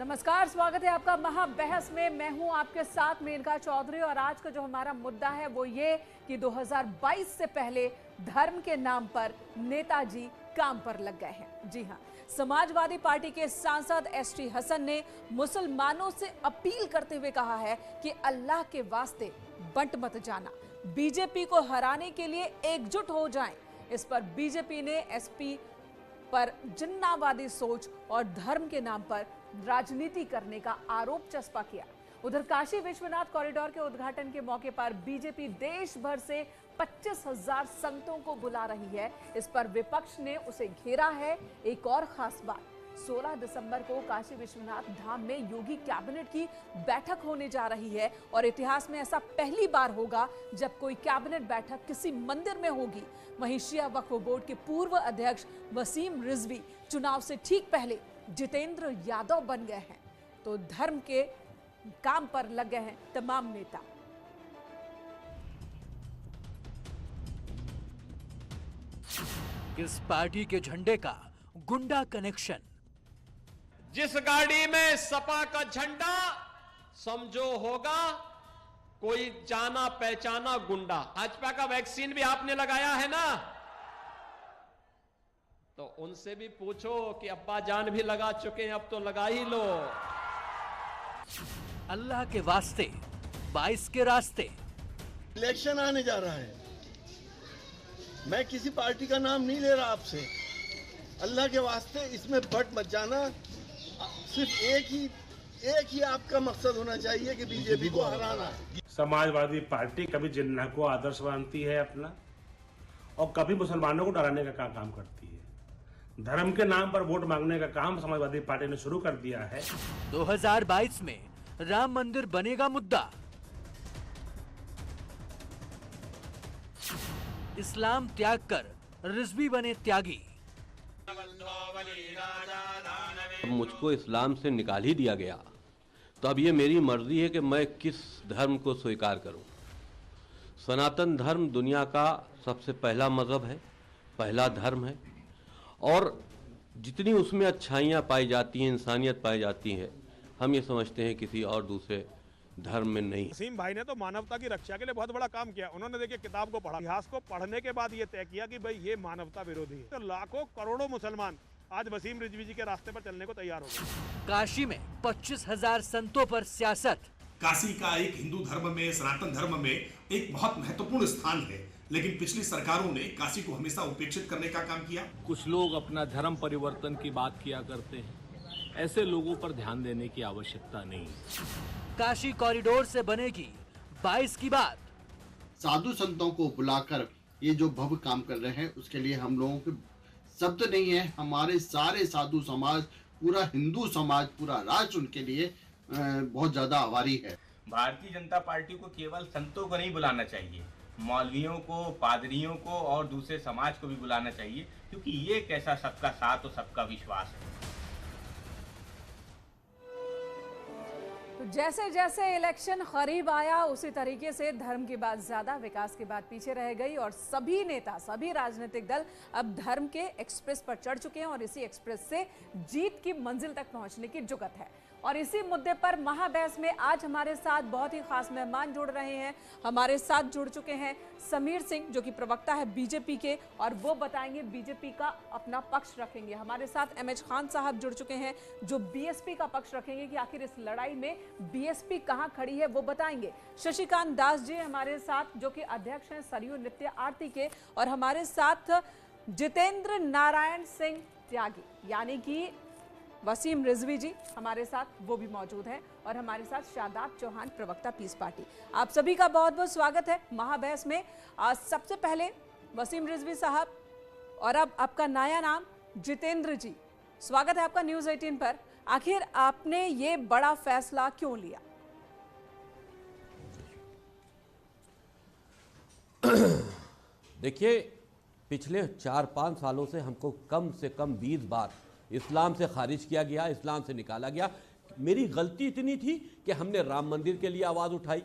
नमस्कार, स्वागत है आपका महाबहस में। मैं हूं आपके साथ मेनका चौधरी और आज का जो हमारा मुद्दा है वो ये कि 2022 से पहले धर्म के नाम पर नेताजी काम पर लग गए हैं। जी हां, समाजवादी पार्टी के सांसद एसटी हसन ने मुसलमानों से अपील करते हुए कहा है कि अल्लाह के वास्ते बंट मत जाना, बीजेपी को हराने के लिए एकजुट हो जाएं। इस पर बीजेपी ने एसपी पर जिन्नावादी सोच और धर्म के नाम पर राजनीति करने का आरोप चस्पा किया। उधर काशी विश्वनाथ कॉरिडोर के उद्घाटन के मौके पर बीजेपी देश भर से 25,000 संतों को बुला रही है। इस पर विपक्ष ने उसे घेरा है। एक और खास बात, 16 दिसंबर को काशी विश्वनाथ धाम में योगी कैबिनेट की बैठक होने जा रही है और इतिहास में ऐसा पहली बार होगा जब कोई कैबिनेट बैठक किसी मंदिर में होगी। वहीं शिया वक्फ बोर्ड के पूर्व अध्यक्ष वसीम रिजवी चुनाव से ठीक पहले जितेंद्र यादव बन गए हैं, तो धर्म के काम पर लग गए हैं तमाम नेता। किस पार्टी के झंडे का गुंडा कनेक्शन? जिस गाड़ी में सपा का झंडा समझो होगा कोई जाना पहचाना गुंडा। भाजपा का वैक्सीन भी आपने लगाया है ना, तो उनसे भी पूछो कि अब्बा जान भी लगा चुके हैं, अब तो लगा ही लो। अल्लाह के वास्ते 22 के रास्ते। इलेक्शन आने जा रहा है, मैं किसी पार्टी का नाम नहीं ले रहा आपसे। अल्लाह के वास्ते इसमें बट मत जाना। सिर्फ एक ही आपका मकसद होना चाहिए कि बीजेपी को हराना। समाजवादी पार्टी कभी जिन्ना को आदर्श मानती है अपना, और कभी मुसलमानों को डराने का काम करती है। धर्म के नाम पर वोट मांगने का काम समाजवादी पार्टी ने शुरू कर दिया है। 2022 में राम मंदिर बनेगा मुद्दा। इस्लाम त्याग कर रिजवी बने त्यागी। अब मुझको इस्लाम से निकाल ही दिया गया, तो अब ये मेरी मर्जी है कि मैं किस धर्म को स्वीकार करूं। सनातन धर्म दुनिया का सबसे पहला मजहब है, पहला धर्म है, और जितनी उसमें अच्छाइयाँ पाई जाती हैं, इंसानियत पाई जाती है, हम ये समझते हैं किसी और दूसरे धर्म में नहीं। वसीम भाई ने तो मानवता की रक्षा के लिए बहुत बड़ा काम किया। उन्होंने देखिए किताब को पढ़ा, इतिहास को पढ़ने के बाद ये तय किया कि भाई ये मानवता विरोधी है। तो लाखों करोड़ों मुसलमान आज वसीम रिजवी जी के रास्ते पर चलने को तैयार हो गए। काशी में 25,000 संतों पर सियासत। काशी का एक हिंदू धर्म में, सनातन धर्म में एक बहुत महत्वपूर्ण स्थान है, लेकिन पिछली सरकारों ने काशी को हमेशा उपेक्षित करने का काम किया। कुछ लोग अपना धर्म परिवर्तन की बात किया करते हैं, ऐसे लोगों पर ध्यान देने की आवश्यकता नहीं। काशी कॉरिडोर से बनेगी 22 की बात। साधु संतों को बुलाकर ये जो भव्य काम कर रहे हैं उसके लिए हम लोगों के शब्द नहीं है। हमारे सारे साधु समाज, पूरा हिंदू समाज, पूरा राष्ट्र उनके लिए बहुत ज्यादा आभारी है। भारतीय जनता पार्टी को केवल संतों को नहीं बुलाना चाहिए, मौलवियों को, पादरियों को और दूसरे समाज को भी बुलाना चाहिए, क्योंकि ये एक ऐसा सबका साथ और सबका विश्वास है। तो जैसे जैसे इलेक्शन करीब आया उसी तरीके से धर्म की बात ज्यादा, विकास की बात पीछे रह गई और सभी नेता, सभी राजनीतिक दल अब धर्म के एक्सप्रेस पर चढ़ चुके हैं और इसी एक्सप्रेस से जीत की मंजिल तक पहुंचने की जुगत है। और इसी मुद्दे पर महाबहस में आज हमारे साथ बहुत ही खास मेहमान जुड़ रहे हैं। हमारे साथ जुड़ चुके हैं समीर सिंह, जो कि प्रवक्ता है बीजेपी के, और वो बताएंगे बीजेपी का अपना पक्ष रखेंगे। हमारे साथ एमएच खान साहब जुड़ चुके हैं, जो बीएसपी का पक्ष रखेंगे कि आखिर इस लड़ाई में बीएसपी कहां खड़ी है वो बताएंगे। शशिकांत दास जी हमारे साथ, जो कि अध्यक्ष हैं सरयू नृत्य आरती के, और हमारे साथ जितेंद्र नारायण सिंह त्यागी यानी कि वसीम रिजवी जी हमारे साथ, वो भी मौजूद हैं, और हमारे साथ शादाब चौहान, प्रवक्ता पीस पार्टी। आप सभी का बहुत बहुत स्वागत है महाबहस में। सबसे पहले वसीम रिजवी साहब, और अब आपका नया नाम जितेंद्र जी, स्वागत है आपका न्यूज़ 18 पर। आखिर आपने ये बड़ा फैसला क्यों लिया? देखिए, पिछले 4-5 सालों से हमको कम से कम 20 बार इस्लाम से खारिज किया गया, इस्लाम से निकाला गया। मेरी गलती इतनी थी कि हमने राम मंदिर के लिए आवाज़ उठाई,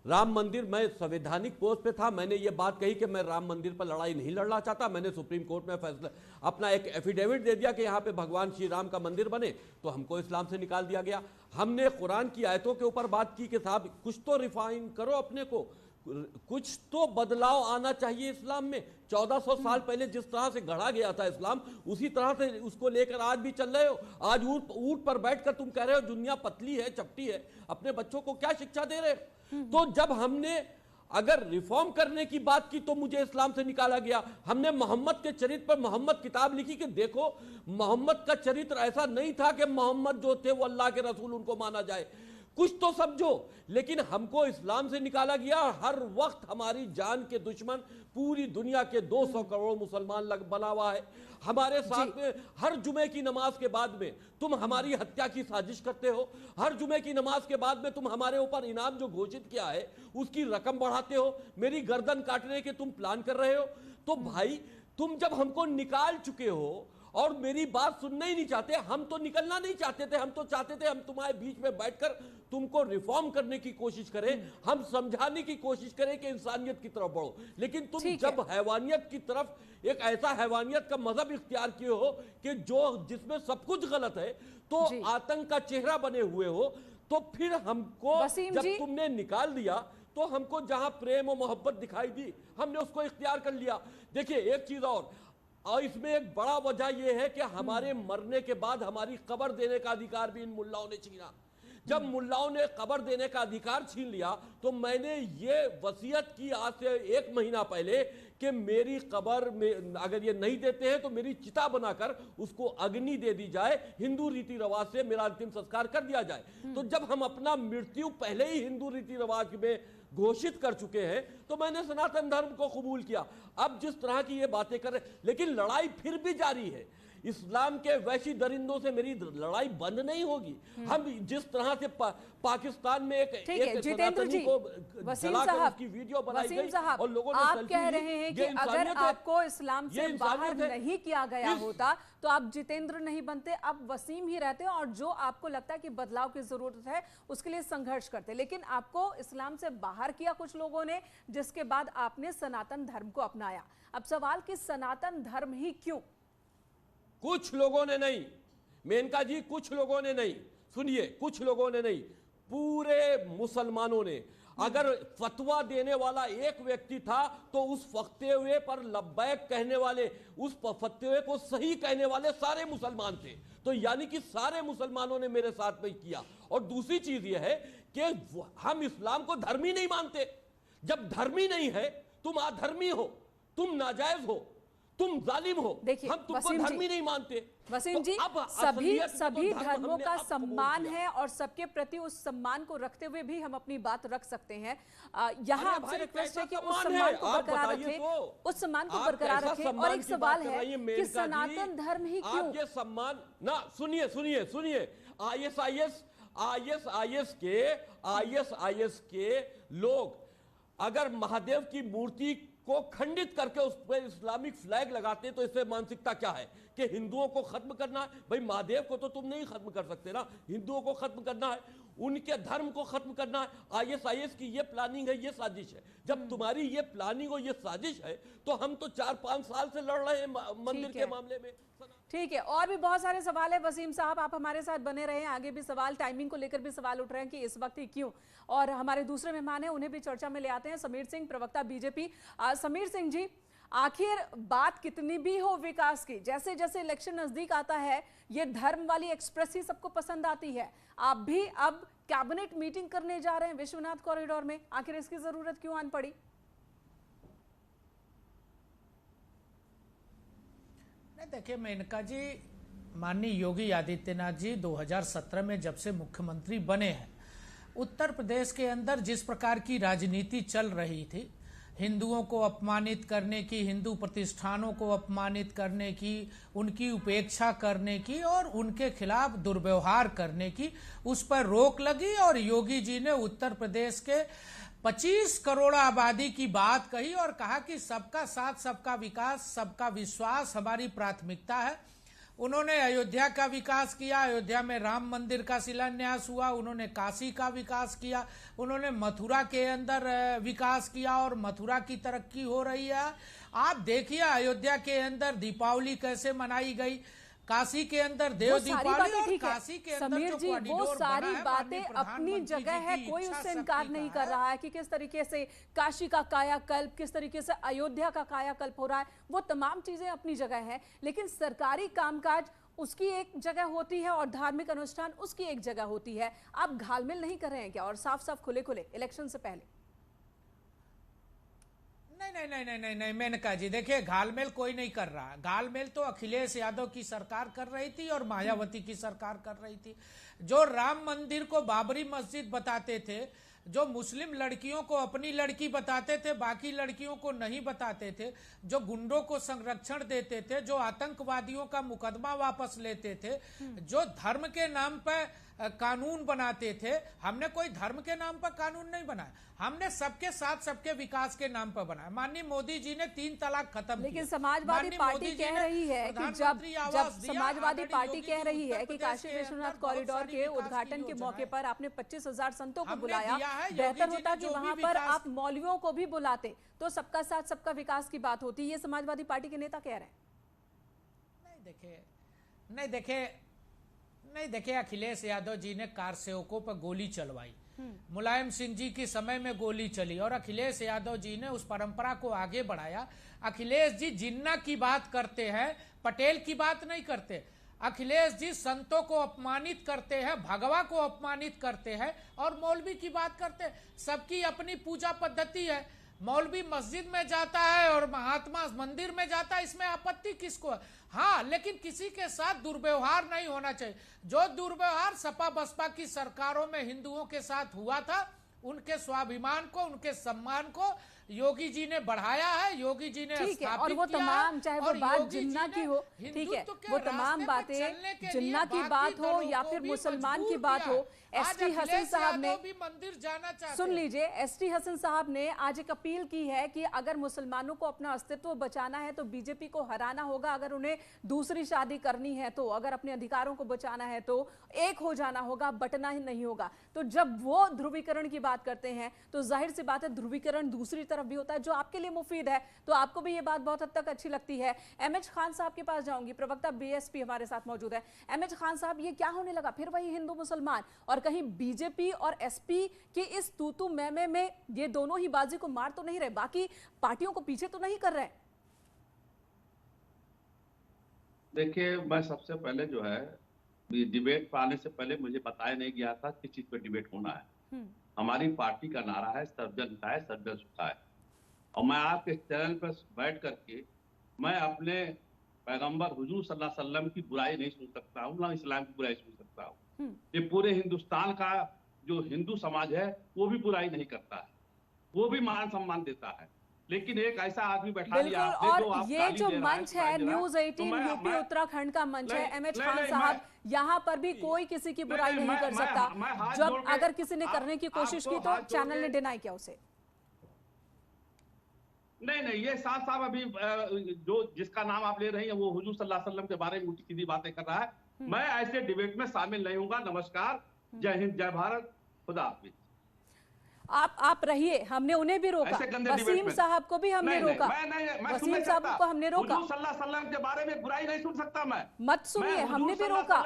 राम मंदिर, मैं संवैधानिक पोस्ट पे था, मैंने ये बात कही कि मैं राम मंदिर पर लड़ाई नहीं लड़ना चाहता। मैंने सुप्रीम कोर्ट में फैसला अपना एक एफिडेविट दे दिया कि यहाँ पे भगवान श्री राम का मंदिर बने, तो हमको इस्लाम से निकाल दिया गया। हमने कुरान की आयतों के ऊपर बात की कि साहब कुछ तो रिफाइन करो अपने को, कुछ तो बदलाव आना चाहिए इस्लाम में। 1400 साल पहले जिस तरह से गढ़ा गया था इस्लाम, उसी तरह से उसको लेकर आज भी चल रहे हो। आज ऊंट पर बैठकर तुम कह रहे हो दुनिया पतली है, चपटी है, अपने बच्चों को क्या शिक्षा दे रहे हो? तो जब हमने अगर रिफॉर्म करने की बात की तो मुझे इस्लाम से निकाला गया। हमने मोहम्मद के चरित्र पर मोहम्मद किताब लिखी कि देखो मोहम्मद का चरित्र ऐसा नहीं था कि मोहम्मद जो थे वो अल्लाह के रसूल, उनको माना जाए, कुछ तो समझो। लेकिन हमको इस्लाम से निकाला गया। हर वक्त हमारी जान के दुश्मन पूरी दुनिया के 200 करोड़ मुसलमान बना हुआ है। हमारे साथ में हर जुमे की नमाज के बाद में तुम हमारी हत्या की साजिश करते हो। हर जुमे की नमाज के बाद में तुम हमारे ऊपर इनाम जो घोषित किया है उसकी रकम बढ़ाते हो। मेरी गर्दन काटने के तुम प्लान कर रहे हो। तो भाई तुम जब हमको निकाल चुके हो और मेरी बात सुनना ही नहीं चाहते, हम तो निकलना नहीं चाहते थे, हम तो चाहते थे हम तुम्हारे बीच में बैठकर तुमको रिफॉर्म करने की कोशिश करें, हम समझाने की कोशिश करें कि इंसानियत की तरफ बढ़ो। लेकिन तुम जब हैवानियत की तरफ, एक ऐसा हैवानियत का मजहब इख्तियार किए हो कि जो जिसमें सब कुछ गलत है, तो आतंक का चेहरा बने हुए हो, तो फिर हमको जब तुमने निकाल दिया तो हमको जहां प्रेम और मोहब्बत दिखाई दी हमने उसको इख्तियार कर लिया। देखिए एक चीज और इसमें एक बड़ा वजह यह है कि हमारे मरने के बाद हमारी कब्र देने का अधिकार भी इन मुल्लाओं ने छीना। जब मुल्लाओं ने कब्र देने का अधिकार छीन लिया तो मैंने ये वसीयत की आज से 1 महीना पहले कि मेरी कब्र में अगर ये नहीं देते हैं तो मेरी चिता बनाकर उसको अग्नि दे दी जाए, हिंदू रीति रिवाज से मेरा अंतिम संस्कार कर दिया जाए। तो जब हम अपना मृत्यु पहले ही हिंदू रीति रिवाज में घोषित कर चुके हैं तो मैंने सनातन धर्म को कबूल किया। अब जिस तरह की ये बातें कर रहे, लेकिन लड़ाई फिर भी जारी है। इस्लाम के वैशी दरिंदों से मेरी लड़ाई बंद नहीं होगी। हम जिस तरह से पाकिस्तान में एक जितेंद्र जी, वसीम साहब की वीडियो बनाई गई और लोगों ने आप कह रहे हैं कि अगर आपको इस्लाम से बाहर नहीं किया गया होता तो आप जितेंद्र नहीं बनते, आप वसीम ही रहते और जो आपको लगता है कि बदलाव की जरूरत है उसके लिए संघर्ष करते। लेकिन आपको इस्लाम से बाहर किया कुछ लोगों ने, जिसके बाद आपने सनातन धर्म को अपनाया। अब सवाल कि सनातन धर्म ही क्यों? कुछ लोगों ने नहीं, मेनका जी, कुछ लोगों ने नहीं, सुनिए, कुछ लोगों ने नहीं, पूरे मुसलमानों ने। अगर फतवा देने वाला एक व्यक्ति था तो उस फतवे पर लब्बैक कहने वाले, उस फतवे को सही कहने वाले सारे मुसलमान थे। तो यानी कि सारे मुसलमानों ने मेरे साथ में किया। और दूसरी चीज यह है कि हम इस्लाम को धर्म ही नहीं मानते। जब धर्म ही नहीं है, तुम अधर्मी हो, तुम नाजायज हो, तुम जालिम हो, हम तुमको धर्म ही नहीं मानते। वसीम जी, सभी धर्मों का सम्मान है और सबके प्रति उस सम्मान को रखते हुए भी हम अपनी बात रख सकते हैं। यहाँ आपसे रिक्वेस्ट है कि उस सम्मान को बरकरार रखें, उस सम्मान को बरकरार रखें। और एक सवाल है कि सनातन धर्म ही क्यों? ये सम्मान ना, सुनिए सुनिए सुनिए, आईएसआईएस के लोग अगर महादेव की मूर्ति को खंडित करके उस पर इस्लामिक फ्लैग लगाते तो इससे मानसिकता क्या है कि हिंदुओं को खत्म करना है? भाई महादेव को तो तुम नहीं खत्म कर सकते ना, हिंदुओं को खत्म करना है, उनके धर्म को खत्म करना है। आईएसआईएस की ये प्लानिंग है, ये साजिश है। जब तुम्हारी ये प्लानिंग और ये साजिश है तो हम तो 4-5 साल से लड़ रहे हैं मंदिर के मामले में। ठीक है, और भी बहुत सारे सवाल है। वसीम साहब, आप हमारे साथ बने रहे, आगे भी सवाल, टाइमिंग को लेकर भी सवाल उठ रहे हैं कि इस वक्त ही क्यों। और हमारे दूसरे मेहमान हैं, उन्हें भी चर्चा में ले आते हैं। समीर सिंह, प्रवक्ता बीजेपी। समीर सिंह जी, आखिर बात कितनी भी हो विकास की, जैसे जैसे इलेक्शन नजदीक आता है ये धर्म वाली एक्सप्रेस ही सबको पसंद आती है। आप भी अब कैबिनेट मीटिंग करने जा रहे हैं विश्वनाथ कॉरिडोर में, आखिर इसकी जरूरत क्यों आन पड़ी? नहीं, देखिए मेनका जी, माननीय योगी आदित्यनाथ जी 2017 में जब से मुख्यमंत्री बने हैं, उत्तर प्रदेश के अंदर जिस प्रकार की राजनीति चल रही थी, हिंदुओं को अपमानित करने की, हिंदू प्रतिष्ठानों को अपमानित करने की, उनकी उपेक्षा करने की और उनके खिलाफ दुर्व्यवहार करने की, उस पर रोक लगी। और योगी जी ने उत्तर प्रदेश के 25 करोड़ आबादी की बात कही और कहा कि सबका साथ, सबका विकास, सबका विश्वास हमारी प्राथमिकता है। उन्होंने अयोध्या का विकास किया, अयोध्या में राम मंदिर का शिलान्यास हुआ, उन्होंने काशी का विकास किया, उन्होंने मथुरा के अंदर विकास किया और मथुरा की तरक्की हो रही है। आप देखिए अयोध्या के अंदर दीपावली कैसे मनाई गई, काशी के अंदर देव दीपावली और काशी के अंदर समीर जी वो सारी बातें अपनी जगह है, कोई उससे इनकार नहीं कर रहा है कि किस तरीके से काशी का कायाकल्प, किस तरीके से अयोध्या का कायाकल्प हो रहा है, वो तमाम चीजें अपनी जगह है। लेकिन सरकारी कामकाज उसकी एक जगह होती है और धार्मिक अनुष्ठान उसकी एक जगह होती है। आप घालमेल नहीं कर रहे हैं क्या? और साफ साफ खुले खुले इलेक्शन से पहले। नहीं मेनका जी, देखिए घालमेल कोई नहीं कर रहा। घालमेल तो अखिलेश यादव की सरकार कर रही थी और मायावती की सरकार कर रही थी। जो राम मंदिर को बाबरी मस्जिद बताते थे, जो मुस्लिम लड़कियों को अपनी लड़की बताते थे, बाकी लड़कियों को नहीं बताते थे, जो गुंडों को संरक्षण देते थे, जो आतंकवादियों का मुकदमा वापस लेते थे, जो धर्म के नाम पर कानून बनाते थे, हमने कोई धर्म के नाम पर कानून नहीं बनाया, हमने सबके साथ सबके विकास के नाम पर बनाया। माननीय मोदी जी ने 3 तलाक खत्म, लेकिन समाजवादी पार्टी कह रही है कि जब समाजवादी पार्टी कह रही है कि काशी विश्वनाथ कॉरिडोर के उद्घाटन के मौके पर आपने 25,000 संतों को बुलाया, बेहतर होता कि वहां पर आप मौलवियों को भी बुलाते तो सबका साथ सबका विकास की बात होती। ये समाजवादी पार्टी के नेता कह रहे हैं। नहीं देखिए अखिलेश यादव जी ने कार सेवकों पर गोली चलवाई, मुलायम सिंह जी के समय में गोली चली और अखिलेश यादव जी ने उस परंपरा को आगे बढ़ाया। अखिलेश जी जिन्ना की बात करते हैं, पटेल की बात नहीं करते। अखिलेश जी संतों को अपमानित करते हैं, भगवा को अपमानित करते हैं और मौलवी की बात करते हैं। सबकी अपनी पूजा पद्धति है। मौलवी मस्जिद में जाता है और महात्मा मंदिर में जाता है, इसमें आपत्ति किसको है? हाँ, लेकिन किसी के साथ दुर्व्यवहार नहीं होना चाहिए। जो दुर्व्यवहार सपा बसपा की सरकारों में हिंदुओं के साथ हुआ था, उनके स्वाभिमान को, उनके सम्मान को योगी जी ने बढ़ाया है, योगी जी ने स्थापित और वो तमाम, चाहे वो बात जिन्ना की हो, ठीक है, वो तमाम बातें जिन्ना की बात हो या फिर मुसलमान की बात हो, एसटी हसन साहब ने मंदिर जाना चाहते, सुन लीजिए, एसटी हसन साहब ने आज एक अपील की है कि अगर मुसलमानों को अपना अस्तित्व बचाना है तो बीजेपी को हराना होगा, अगर उन्हें दूसरी शादी करनी है तो, अगर अपने अधिकारों को बचाना है तो एक हो जाना होगा, बटना ही नहीं होगा। तो जब वो ध्रुवीकरण की बात करते हैं तो जाहिर सी बात है ध्रुवीकरण दूसरी तरफ भी होता है जो आपके लिए मुफीद है, तो आपको भी ये बात बहुत हद तक अच्छी लगती है। एमएच खान साहब के पास जाऊंगी, प्रवक्ता बीएसपी हमारे साथ मौजूद है। एमएच खान साहब, ये क्या होने लगा? फिर वही हिंदू मुसलमान, और कहीं बीजेपी और एसपी के इस तू मैं में ये दोनों ही बाजी को मार तो नहीं रहे, बाकी पार्टियों को पीछे तो नहीं कर रहे? देखिए, मैं सबसे पहले जो है डिबेट पाने से पहले मुझे बताया नहीं गया था किस चीज पे डिबेट होना है। हमारी पार्टी का नारा है सर्वजन हिताय सर्वजन सुखाय, और मैं आपके चैनल पर बैठ करके मैं अपने पैगंबर हुजूर सल्लल्लाहु अलैहि वसल्लम की बुराई नहीं सुन सकता हूँ, ना इस्लाम की बुराई सुन सकता हूँ। ये पूरे हिंदुस्तान का जो हिंदू समाज है वो भी बुराई नहीं करता है, वो भी मान सम्मान देता है। लेकिन एक ऐसा आदमी बैठा लिया आपने, और जो आप ये जो मंच है न्यूज 18 यूपी उत्तराखंड का मंच है, एमएच खान साहब, यहाँ पर भी कोई किसी की बुराई नहीं कर सकता। जब अगर किसी ने करने की कोशिश की तो चैनल ने डिनाई किया उसे। नहीं, ये साहब अभी जो जिसका नाम आप ले रही हैं वो हुजूर सल्लल्लाहु अलैहि वसल्लम के बारे में उल्टी सीधी बातें कर रहा है। मैं ऐसे डिबेट में शामिल नहीं हूंगा। नमस्कार, जय हिंद, जय भारत, खुदा हाफिज। आप रहिए, हमने उन्हें भी रोका, वसीम साहब को भी हमने रोका, वसीम साहब को हमने रोका। हुजूर सल्लल्लाहु अलैहि वसल्लम के बारे में बुराई नहीं सुन सकता मैं। मत सुनिए, हमने भी रोका,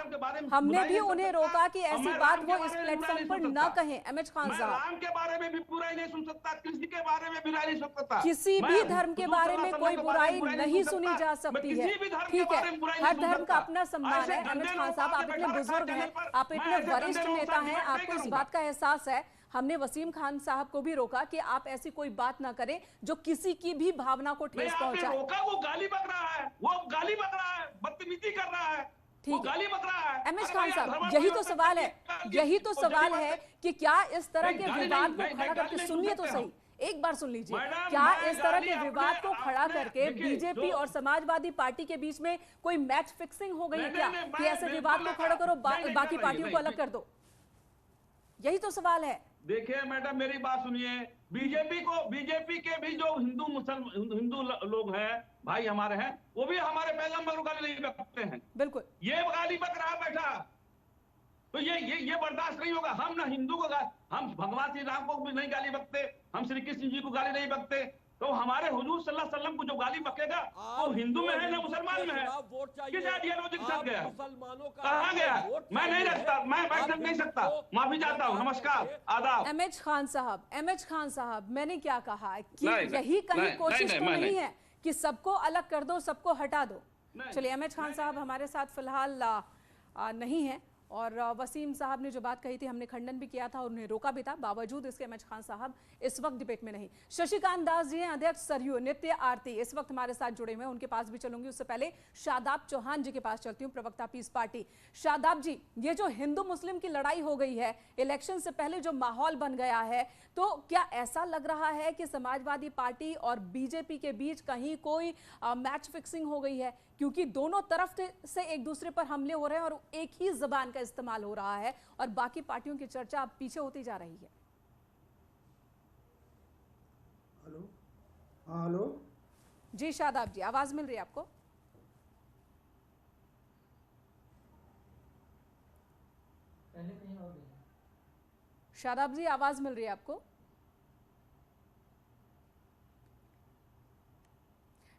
हमने भी उन्हें रोका कि ऐसी बात वो इस प्लेटफॉर्म पर न कहें। एमएच खान साहब, राम के बारे में भी बुराई नहीं सुन सकता, कृष्ण के बारे में बुराई नहीं सुन सकता, किसी भी धर्म के बारे में कोई बुराई नहीं सुनी जा सकती है, ठीक है? हर धर्म का अपना सम्मान है। एमएच खान साहब, आप इतने बुजुर्ग हैं, आप इतने वरिष्ठ नेता हैं, आपको इस बात का एहसास है। हमने वसीम खान साहब को भी रोका कि आप ऐसी कोई बात ना करें जो किसी की भी भावना को ठेस पहुंचाए। वो गाली बक रहा है, वो गाली बक रहा है, बदतमीजी कर रहा है, ठीक गाली बक रहा है। एमएच खान साहब, यही तो सवाल है, यही तो सवाल है कि क्या इस तरह के विवाद को खड़ा करके, सुनिए तो सही, एक बार सुन लीजिए, क्या इस तरह के विवाद को खड़ा करके बीजेपी और समाजवादी पार्टी के बीच में कोई मैच फिक्सिंग हो गई है क्या कि ऐसे विवाद को खड़ा करो, बाकी पार्टियों को अलग कर दो? यही तो सवाल है। देखिए मैडम मेरी बात सुनिए, बीजेपी के भी जो हिंदू लोग हैं, भाई हमारे हैं, वो भी हमारे पैगंबर को गाली नहीं बकते हैं। बिल्कुल, ये गाली बक रहा बैठा, तो ये बर्दाश्त नहीं होगा। हम ना हिंदू को हम भगवान श्री राम को भी नहीं गाली बकते, हम श्री कृष्ण जी को गाली नहीं बकते, तो हमारे हुजूर सल्लल्लाहु अलैहि वसल्लम को जो गाली बकेगा वो हिंदू में है ना मुसलमान में है? किस आइडियोलॉजी के साथ गया, कहाँ गया? मैं नहीं रखता, मैं बैठ नहीं सकता, माफी चाहता हूँ, नमस्कार, आदाब। एमएच खान साहब, मैंने क्या कहा कि यही कहीं कोशिश तो नहीं है कि सबको अलग कर दो, सबको हटा दो? चलिए, एमएच खान साहब हमारे साथ फिलहाल नहीं है, और वसीम साहब ने जो बात कही थी हमने खंडन भी किया था और उन्हें रोका भी था, बावजूद इसके एमएच खान साहब इस वक्त डिबेट में नहीं। शशिकांत दास जी हैं अध्यक्ष सरयू नित्य आरती, इस वक्त हमारे साथ जुड़े हुए हैं, उनके पास भी चलूंगी। उससे पहले शादाब चौहान जी के पास चलती हूँ, प्रवक्ता पीस पार्टी। शादाब जी, ये जो हिंदू मुस्लिम की लड़ाई हो गई है, इलेक्शन से पहले जो माहौल बन गया है, तो क्या ऐसा लग रहा है कि समाजवादी पार्टी और बीजेपी के बीच कहीं कोई मैच फिक्सिंग हो गई है? क्योंकि दोनों तरफ से एक दूसरे पर हमले हो रहे हैं और एक ही जबान का इस्तेमाल हो रहा है और बाकी पार्टियों की चर्चा अब पीछे होती जा रही है। हेलो, हाँ हेलो जी शादाब जी, आवाज मिल रही है आपको? शादाब जी, आवाज मिल रही है आपको?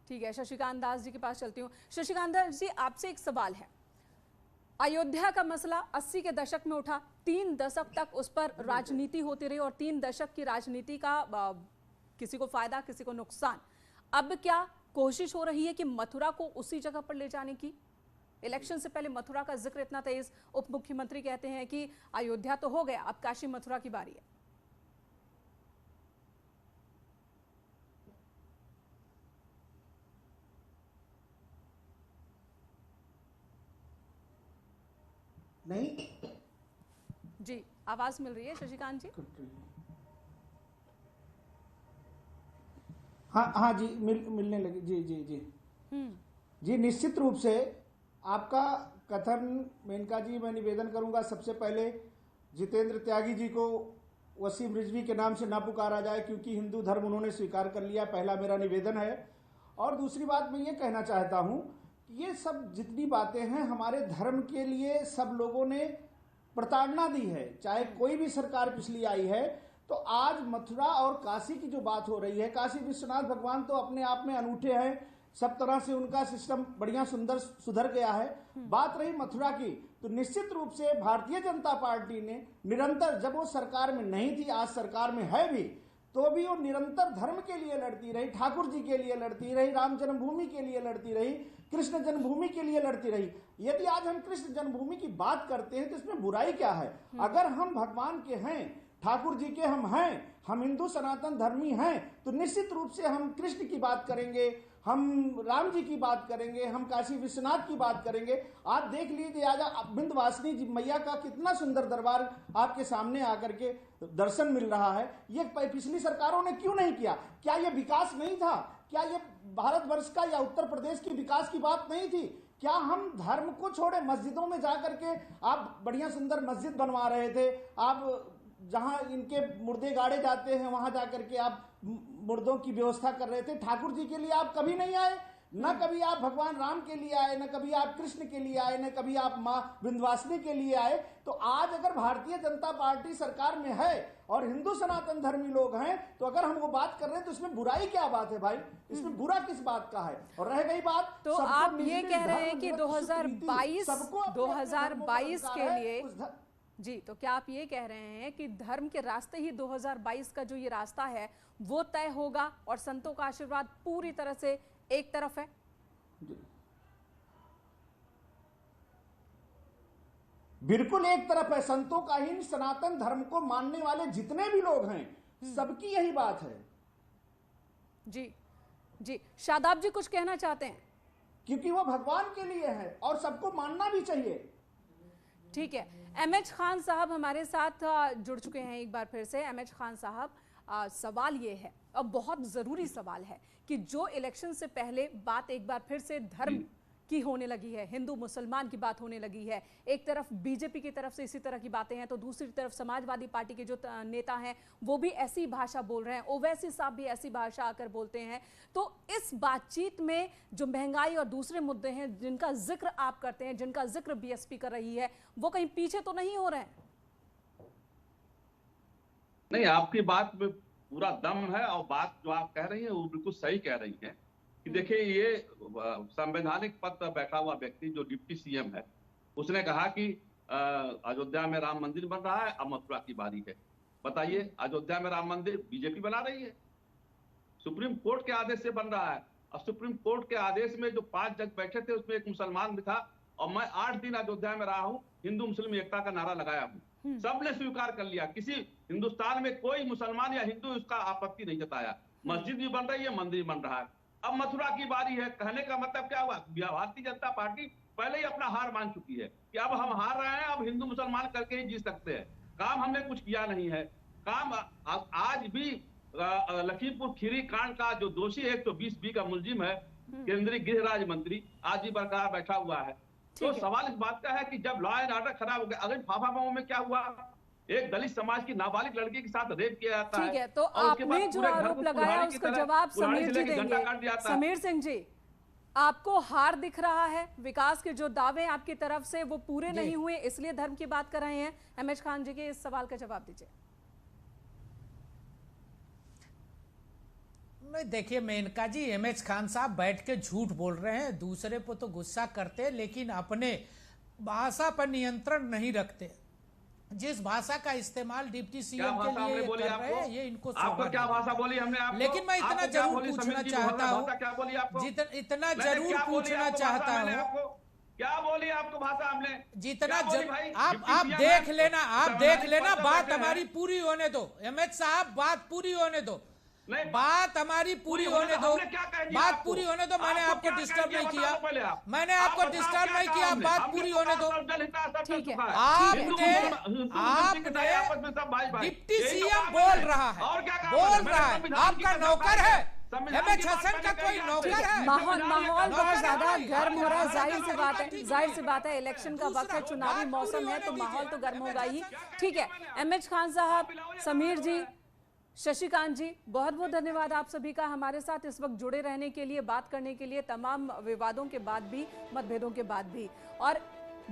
ठीक है, शशिकांत दास जी के पास चलती हूँ। शशिकांत दास जी, आपसे एक सवाल है। अयोध्या का मसला 80 के दशक में उठा, 3 दशक तक उस पर राजनीति होती रही और 3 दशक की राजनीति का किसी को फायदा किसी को नुकसान। अब क्या कोशिश हो रही है कि मथुरा को उसी जगह पर ले जाने की? इलेक्शन से पहले मथुरा का जिक्र इतना तेज, उप मुख्यमंत्री कहते हैं कि अयोध्या तो हो गया, अब काशी मथुरा की बारी है। नहीं जी, आवाज मिल रही है शशिकांत जी? हाँ जी, मिलने लगी जी। जी, निश्चित रूप से आपका कथन मेनका जी, मैं निवेदन करूंगा सबसे पहले जितेंद्र त्यागी जी को वसीम रिजवी के नाम से ना पुकारा जाए, क्योंकि हिंदू धर्म उन्होंने स्वीकार कर लिया, पहला मेरा निवेदन है। और दूसरी बात मैं ये कहना चाहता हूं, ये सब जितनी बातें हैं हमारे धर्म के लिए सब लोगों ने प्रताड़ना दी है, चाहे कोई भी सरकार पिछली आई है। तो आज मथुरा और काशी की जो बात हो रही है, काशी विश्वनाथ भगवान तो अपने आप में अनूठे हैं, सब तरह से उनका सिस्टम बढ़िया सुंदर सुधर गया है। बात रही मथुरा की, तो निश्चित रूप से भारतीय जनता पार्टी ने निरंतर, जब वो सरकार में नहीं थी, आज सरकार में है भी, तो भी वो निरंतर धर्म के लिए लड़ती रही, ठाकुर जी के लिए लड़ती रही, राम जन्मभूमि के लिए लड़ती रही, कृष्ण जन्मभूमि के लिए लड़ती रही। यदि आज हम कृष्ण जन्मभूमि की बात करते हैं तो इसमें बुराई क्या है? अगर हम भगवान के हैं, ठाकुर जी के हम हैं, हम हिंदू सनातन धर्मी हैं, तो निश्चित रूप से हम कृष्ण की बात करेंगे, हम राम जी की बात करेंगे, हम काशी विश्वनाथ की बात करेंगे। आप देख लीजिए आज विंध्यवासिनी जी मैया का कितना सुंदर दरबार आपके सामने आकर के दर्शन मिल रहा है। ये पिछली सरकारों ने क्यों नहीं किया? क्या ये विकास नहीं था? क्या ये भारतवर्ष का या उत्तर प्रदेश की विकास की बात नहीं थी? क्या हम धर्म को छोड़े मस्जिदों में जाकर के आप बढ़िया सुंदर मस्जिद बनवा रहे थे, आप जहां इनके मुर्दे गाड़े जाते हैं वहां जाकर के आप मुर्दों की व्यवस्था कर रहे थे। ठाकुर जी के लिए आप कभी नहीं आए, न कभी आप भगवान राम के लिए आए, न कभी आप कृष्ण के लिए आए, न कभी आप माँ विंध्यवासिनी के लिए आए। तो आज अगर भारतीय जनता पार्टी सरकार में है और हिंदू सनातन धर्मी लोग हैं, तो अगर हम वो बात कर रहे हैं तो इसमें बुराई क्या बात है भाई? इसमें बुरा किस बात का है? और रह गई बात, तो आप ये कह रहे हैं कि 2022 के लिए जी, तो क्या आप ये कह रहे हैं कि धर्म के रास्ते ही 2022 का जो ये रास्ता है वो तय होगा और संतों का आशीर्वाद पूरी तरह से एक तरफ है? बिल्कुल एक तरफ है, संतों का ही, सनातन धर्म को मानने वाले जितने भी लोग हैं सबकी यही बात है। जी, शादाब जी कुछ कहना चाहते हैं? क्योंकि वो भगवान के लिए है और सबको मानना भी चाहिए। ठीक है, एमएच खान साहब हमारे साथ जुड़ चुके हैं एक बार फिर से। एमएच खान साहब, सवाल ये है, अब बहुत जरूरी सवाल है, कि जो इलेक्शन से पहले बात एक बार फिर से धर्म की होने लगी है, हिंदू मुसलमान की बात होने लगी है। एक तरफ बीजेपी की तरफ से इसी तरह की बातें हैं तो दूसरी तरफ समाजवादी पार्टी के जो नेता हैं वो भी ऐसी भाषा बोल रहे हैं, ओवैसी साहब भी ऐसी भाषा आकर बोलते हैं। तो इस बातचीत में जो महंगाई और दूसरे मुद्दे हैं जिनका जिक्र आप करते हैं, जिनका जिक्र बीएसपी कर रही है, वो कहीं पीछे तो नहीं हो रहे हैं? नहीं, आपकी बात में पूरा दम है और बात जो आप कह रही हैं वो बिल्कुल सही कह रही हैं कि देखिए ये संवैधानिक पद पर बैठा हुआ व्यक्ति जो डिप्टी सीएम है उसने कहा कि अयोध्या में राम मंदिर बन रहा है, अब मथुरा की बारी है। बताइए, अयोध्या में राम मंदिर बीजेपी बना रही है, सुप्रीम कोर्ट के आदेश से बन रहा है। और सुप्रीम कोर्ट के आदेश में जो 5 जज बैठे थे उसमें एक मुसलमान भी था और मैं 8 दिन अयोध्या में रहा हूं, हिंदू मुस्लिम एकता का नारा लगाया हूं, सबने स्वीकार कर लिया। किसी हिंदुस्तान में कोई मुसलमान या हिंदू उसका आपत्ति नहीं जताया। मस्जिद भी बन रही है, मंदिर बन रहा है। अब मथुरा की बारी है। कहने का मतलब क्या हुआ? भारतीय जनता पार्टी पहले ही अपना हार मान चुकी है कि अब हम हार रहे हैं, अब हिंदू मुसलमान करके ही जी सकते हैं। काम हमने कुछ किया नहीं है। काम आज भी लखीमपुर खीरी कांड का जो दोषी है 120B का मुलजिम है, केंद्रीय गृह राज्य मंत्री, आज भी बरकरार बैठा हुआ है। तो सवाल इस बात का है कि जब लॉ एंड ऑर्डर खराब हो गया, अगर फाफा में क्या हुआ, एक दलित समाज की नाबालिग लड़की के साथ रेप किया जाता है। ठीक है, तो आपने जो आरोप लगाया उसका जवाब समीर जी देंगे। समीर सिंह जी, आपको हार दिख रहा है, विकास के जो दावे आपकी तरफ से वो पूरे नहीं हुए, इसलिए धर्म की बात कर रहे हैं। एमएच खान जी के इस सवाल का जवाब दीजिए। नहीं, देखिए मेनका जी, एमएच खान साहब बैठ के झूठ बोल रहे हैं, दूसरे पर तो गुस्सा करते लेकिन अपने भाषा पर नियंत्रण नहीं रखते। जिस भाषा का इस्तेमाल डिप्टी सीएम के लिए कर रहे हैं ये इनको आपको क्या भाषा बोली हमने आपको? लेकिन मैं इतना जरूर पूछना चाहता हूँ, इतना जरूर पूछना चाहता हूँ, क्या बोली आपको भाषा हमने? जितना आप देख लेना, आप देख लेना, बात हमारी पूरी होने दो। एमएच साहब बात पूरी होने दो, बात हमारी पूरी होने दो, बात पूरी होने दो। मैंने आपको डिस्टर्ब नहीं किया, मैंने आपको डिस्टर्ब नहीं किया, बात पूरी होने दो। ठीक है, आपने डिप्टी सीएम बोल रहा है, आपका नौकर है एमएच हसन का कोई नौकर है? माहौल बहुत ज्यादा गर्म हो रहा है। जाहिर सी बात है, इलेक्शन का वक्त है, चुनावी मौसम है, तो माहौल तो गर्म होगा ही। ठीक है, एमएच खान साहब, समीर जी, शशिकांत जी, बहुत बहुत धन्यवाद आप सभी का हमारे साथ इस वक्त जुड़े रहने के लिए, बात करने के लिए, तमाम विवादों के बाद भी, मतभेदों के बाद भी। और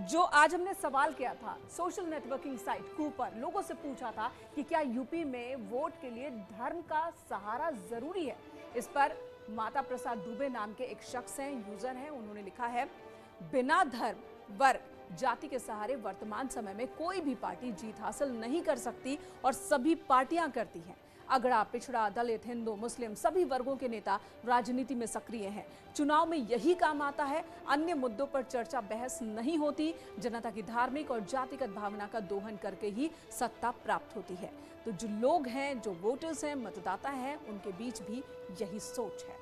जो आज हमने सवाल किया था सोशल नेटवर्किंग साइट कूपर, लोगों से पूछा था कि क्या यूपी में वोट के लिए धर्म का सहारा जरूरी है। इस पर माता प्रसाद दुबे नाम के एक शख्स हैं, यूजर हैं, उन्होंने लिखा है, बिना धर्म, वर्ग, जाति के सहारे वर्तमान समय में कोई भी पार्टी जीत हासिल नहीं कर सकती और सभी पार्टियां करती हैं। अगड़ा, पिछड़ा, दलित, हिंदू, मुस्लिम सभी वर्गों के नेता राजनीति में सक्रिय हैं। चुनाव में यही काम आता है, अन्य मुद्दों पर चर्चा बहस नहीं होती। जनता की धार्मिक और जातिगत भावना का दोहन करके ही सत्ता प्राप्त होती है। तो जो लोग हैं, जो वोटर्स हैं, मतदाता हैं, उनके बीच भी यही सोच है।